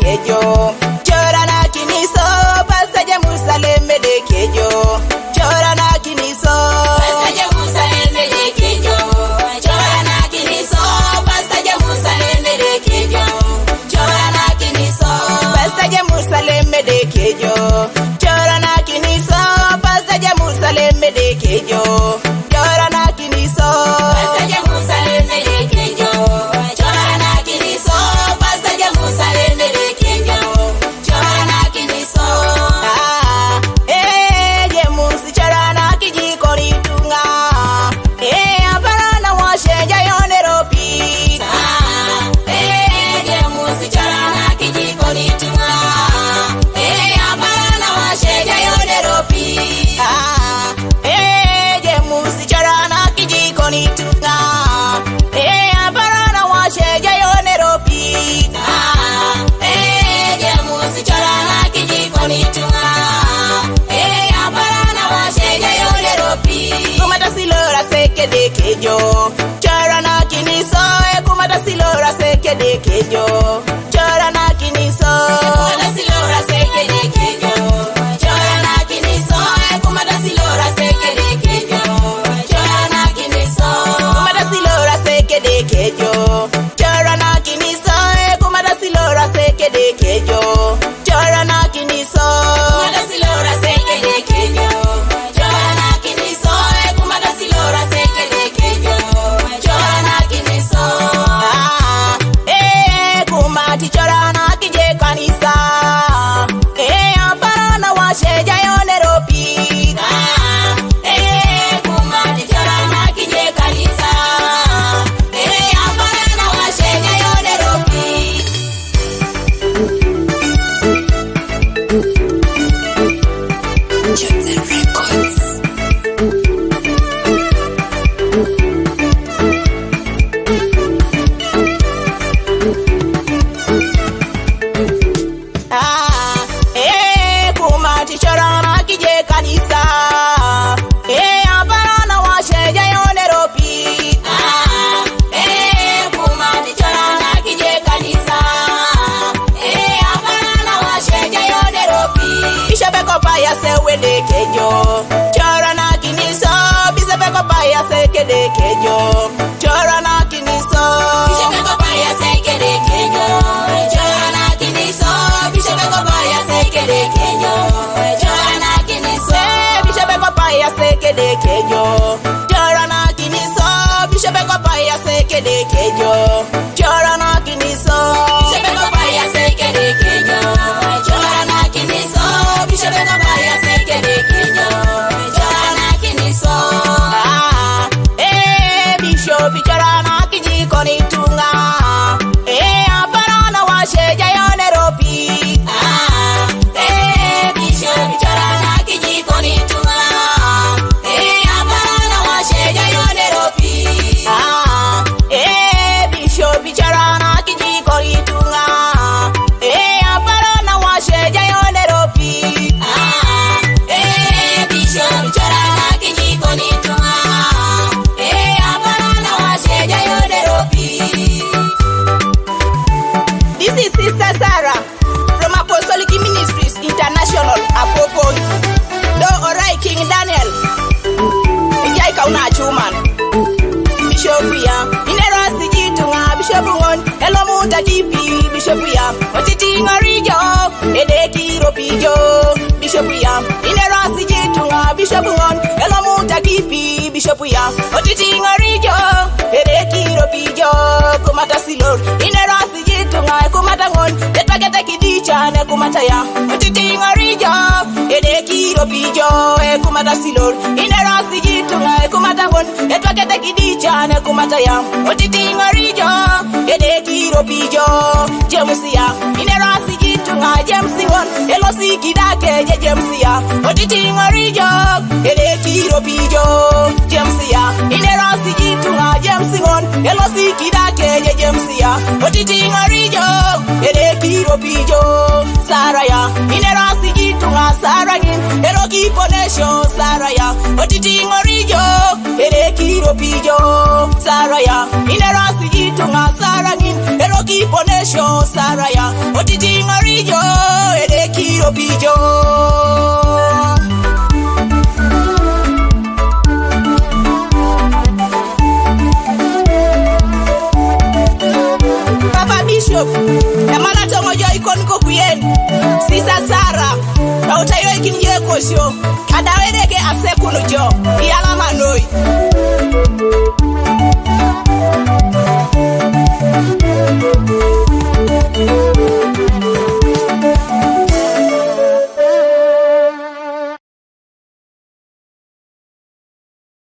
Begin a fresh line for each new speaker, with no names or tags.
kejo. Chora na kiniso, pasa Jerusalem de kejo. Chora na kiniso, pasa Jerusalem de kejo. Chora na kiniso, pasa Jerusalem de kejo. Chora na kiniso, pasa Jerusalem de kejo. Chora na kiniso, pasa Jerusalem de kejo. Chora na kiniso, pasa Jerusalem de kejo. Chora na kiniso, pasa Jerusalem de kejo. Chora na kiniso. Jemusi chora na kijiko litunga. Apana na washe jayone ropi. Jemusi chora na kijiko litunga. Apana na washe jayone ropi. Jemusi chora na kijiko litunga. Apana na washe jayone ropi. Jemusi chora na kijiko litunga. Apana na washe jayone ropi. Kumata silora seke de kejo. Chora na kiniso. Kumata silora seke de kejo. Chora na kiniso. Kumata silora seke de kejo. Chora na kiniso. Kumata silora seke de kejo. Chora na kiniso. Kumata silora seke de kejo. Chora na kiniso. Kumata silora seke de kejo. Chora na kiniso. Kumata silora seke de kejo. Chora na kiniso. Kumata silora seke de kejo. Chora na kiniso. Kumati chora na kije kanisa. Apana na washe jayone ropi. Kumati chora na kije kanisa. Apana na washe jayone ropi. Johnson Records. Kumati chora na kije kanisa. Apana na washe jayone ropi. Kumati chora na kije kanisa. Apana na washe jayone ropi. Bishopeko paya sewe de kejo. Chora na kiniso. Bishopeko paya seke de kejo. Chora na kiniso. Bishopeko paya seke de kejo. Chora na kiniso. Bishopeko paya seke de kejo. Chora na kiniso. Bishopeko paya seke de kejo. Chora na kiniso. Bishopeko paya seke de kejo. Chora na kiniso. Bishopeko paya seke de kejo. Chora na kiniso. Bishopeko paya seke de kejo. Chora na kiniso. Bishop chora na kijiko litunga. Apana na washe jayone ropi. Bishop chora na kijiko litunga. Apana na washe jayone ropi. Bishop chora na kijiko litunga. Apana na washe jayone ropi. Bishop chora na kijiko litunga. Apana na washe jayone ropi. This is Sister Sarah from Apostolic Ministries International, Apopon. Do orai King Daniel. Ejai kauna chuman. Bishop ya. Inero sijitunga Bishop ngon. Hello muta kipi Bishop ya. Otiti ngorijo. Edeki ropijo. Bishop ya. Inero sijitunga Bishop ngon. Hello muta kipi Bishop ya. Otiti ngorijo. Edeki ropijo. Kumata silor. Inero sijitunga kumata ngon. Etagete kidicha ne kumata ya. Otiti ngorijo. Edeki ropijo. Kumata silor. Inero sijitunga kumata ngon. Etagete kidicha ne kumata ya. Otiti ngorijo. Edeki ropijo. Jemusia. Inero sijitunga Jemsi ngon. Elo sikidake je Jemsia. Otiti ngorijo. Edeki ropijo. Jemsia. Inero sijitunga Jemsi ngon. Elo sikidake je Jemsia. Otiti ngorijo. Edeki ropijo. Saraya. Inero sijitunga Saragin. Elo kiponesho Saraya. Otiti ngorijo. Edeki ropijo. Saraya. Inero sijitunga Saragin. Elo kiponesho Saraya. Otiti ngorijo. pijo. Papa Bishop, yamana tongo jo ikon ko kuyen. Sisa Sara, na utayo ikinje kosyo. Kadawere ke asekuno jo, iyala manoi.